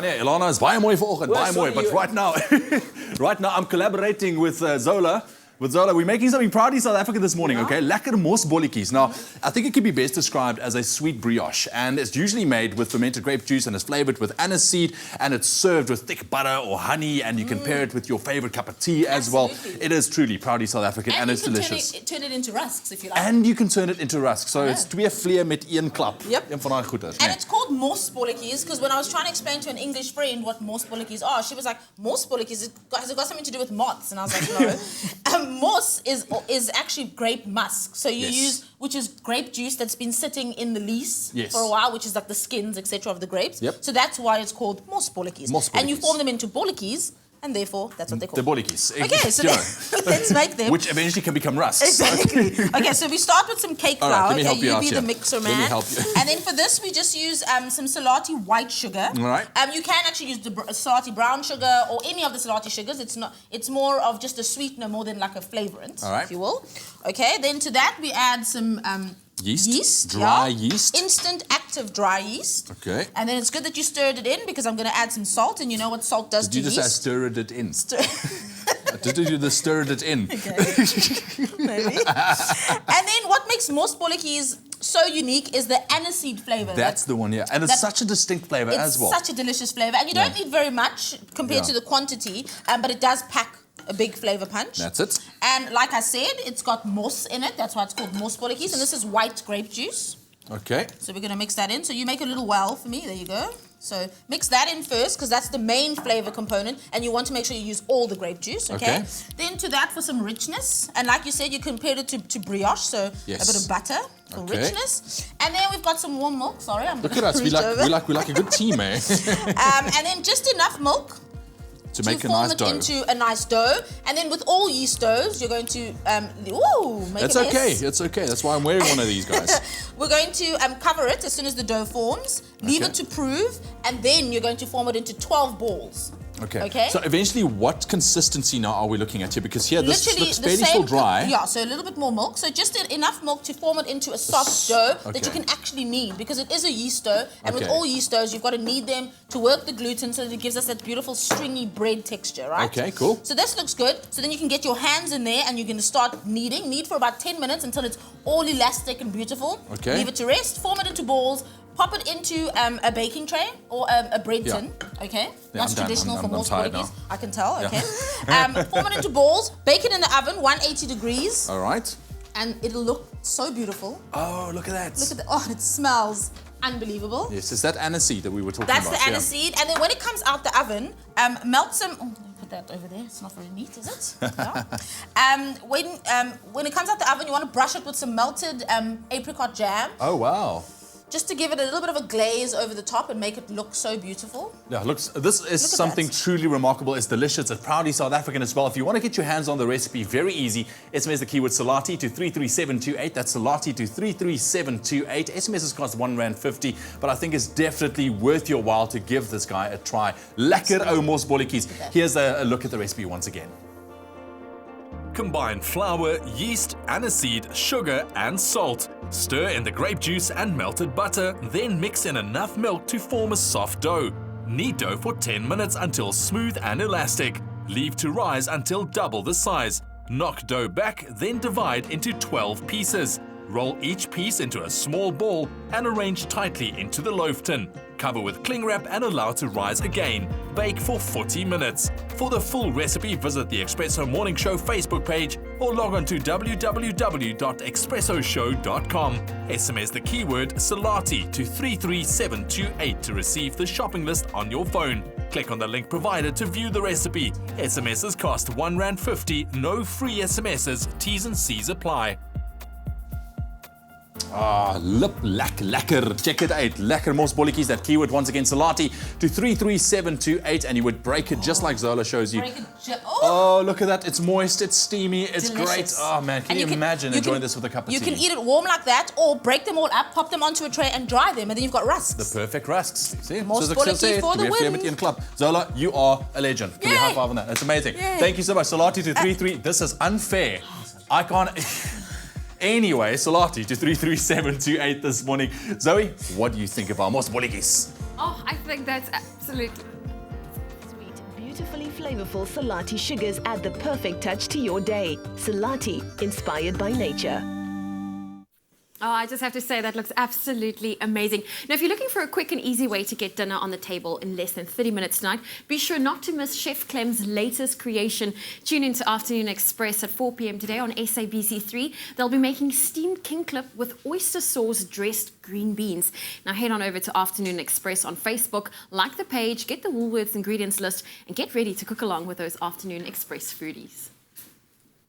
Nee, Ilana is baie mooi vanoggend, baie mooi. But right now, I'm collaborating with Zola. With Zola, we're making something proudly South African this morning, okay? Lekker mosbolletjies. Now, I think it can be best described as a sweet brioche, and it's usually made with fermented grape juice and it's flavoured with aniseed, and it's served with thick butter or honey, and you can pair it with your favourite cup of tea as well. It is truly proudly South African, and it's delicious. Turn it into rusks if you like. And you can turn it into rusks. So it's twee vleer met een klap. Yep. Een van daai goeders, and it's called mosbolletjies because when I was trying to explain to an English friend what mosbolletjies are, she was like, mosbolletjies, has it got something to do with moths? And I was like, no. Mos is actually grape musk. So you use, which is grape juice that's been sitting in the lees for a while, which is like the skins, etc. of the grapes. Yep. So that's why it's called mosbolletjies. And you form them into bolletjies, and therefore that's what they're called. The bolletjies. Okay, so let's make them. Which eventually can become rusks. Exactly. Okay, so we start with some cake flour. Right, let me help you you out be here. the mixer man. Let me help you. And then for this, we just use some Salati white sugar. All right. You can actually use the Salati brown sugar or any of the Salati sugars. It's more of just a sweetener more than like a flavorant, if you will. Okay, then to that we add some yeast. Dry yeast. Instant active dry yeast. Okay. And then it's good that you stirred it in because I'm going to add some salt, and you know what salt does to yeast. Did you just say stirred it in? Did you do the stirred it in? Okay. Maybe. And then what makes mosbolletjies so unique is the aniseed flavour. That's the one, yeah. And it's such a distinct flavour as well. It's such a delicious flavour. And you don't need very much compared to the quantity, but it does pack a big flavour punch. That's it. And like I said, it's got mos in it. That's why it's called mosbolletjies. And this is white grape juice. Okay. So we're going to mix that in. So you make a little well for me. There you go. So mix that in first because that's the main flavour component, and you want to make sure you use all the grape juice, okay? Then to that for some richness, and like you said, you compare it to brioche, so a bit of butter for richness. And then we've got some warm milk. Sorry, I'm Look at us, we like a good team, eh? And then just enough milk to make a nice dough. Into a nice dough, and then with all yeast doughs, you're going to make it's a mess. okay. It's okay. That's why I'm wearing one of these guys. We're going to cover it as soon as the dough forms, leave it to prove, and then you're going to form it into 12 balls. Okay. So eventually, what consistency now are we looking at here? Because here this looks fairly still dry. Yeah. So a little bit more milk. So just enough milk to form it into a soft dough that you can actually knead, because it is a yeast dough, and with all yeast doughs, you've got to knead them to work the gluten so that it gives us that beautiful stringy bread texture, right? Okay. Cool. So this looks good. So then you can get your hands in there, and you're going to start kneading. Knead for about 10 minutes until it's all elastic and beautiful. Okay. Leave it to rest. Form it into balls. Pop it into a baking tray or a bread tin, okay? That's traditional for most bolletjies. I can tell, okay? Form it into balls, bake it in the oven, 180 degrees. All right. And it'll look so beautiful. Oh, look at that. Look at that. Oh, it smells unbelievable. Yes, is that aniseed that we were talking about? That's the aniseed. And then when it comes out the oven, melt some... Oh, put that over there. It's not very neat, is it? Yeah. When it comes out the oven, you want to brush it with some melted apricot jam. Oh, wow. Just to give it a little bit of a glaze over the top and make it look so beautiful. Yeah, this is something truly remarkable. It's delicious. It's proudly South African as well. If you want to get your hands on the recipe, very easy. SMS the keyword Salati to 33728. That's Salati to 33728. SMSs cost R1.50, but I think it's definitely worth your while to give this guy a try. Lekker ou mosbolletjies. Here's a look at the recipe once again. Combine flour, yeast, aniseed, sugar and salt. Stir in the grape juice and melted butter, then mix in enough milk to form a soft dough. Knead dough for 10 minutes until smooth and elastic. Leave to rise until double the size. Knock dough back, then divide into 12 pieces. Roll each piece into a small ball and arrange tightly into the loaf tin. Cover with cling wrap and allow to rise again. Bake for 40 minutes. For the full recipe, visit the Espresso Morning Show Facebook page or log on to www.expressoshow.com. SMS the keyword Salati to 33728 to receive the shopping list on your phone. Click on the link provided to view the recipe. SMSs cost R1.50, no free SMSs, T's and C's apply. Lekker. Check it out. Lekker mosbolletjies. That keyword once again, Salati to 33728, and you would break it just like Zola shows you. Oh, look at that. It's moist, it's steamy, it's great. Oh man, can you imagine enjoying this with a cup of tea? You can eat it warm like that, or break them all up, pop them onto a tray and dry them, and then you've got rusks. The perfect rusks. See? Mosbolletjies for the win. Zola, you are a legend. Give me a high five on that. That's amazing. Thank you so much. Salati to 33. This is unfair. I can't... Anyway, Salati to 33728 this morning. Zoe, what do you think of our mosbolletjies? Oh, I think that's absolutely... Sweet, beautifully flavorful Salati sugars add the perfect touch to your day. Salati, inspired by nature. Oh, I just have to say that looks absolutely amazing. Now, if you're looking for a quick and easy way to get dinner on the table in less than 30 minutes tonight, be sure not to miss Chef Clem's latest creation. Tune into Afternoon Express at 4 p.m. today on SABC3. They'll be making steamed king clip with oyster sauce dressed green beans. Now, head on over to Afternoon Express on Facebook, like the page, get the Woolworths ingredients list, and get ready to cook along with those Afternoon Express foodies.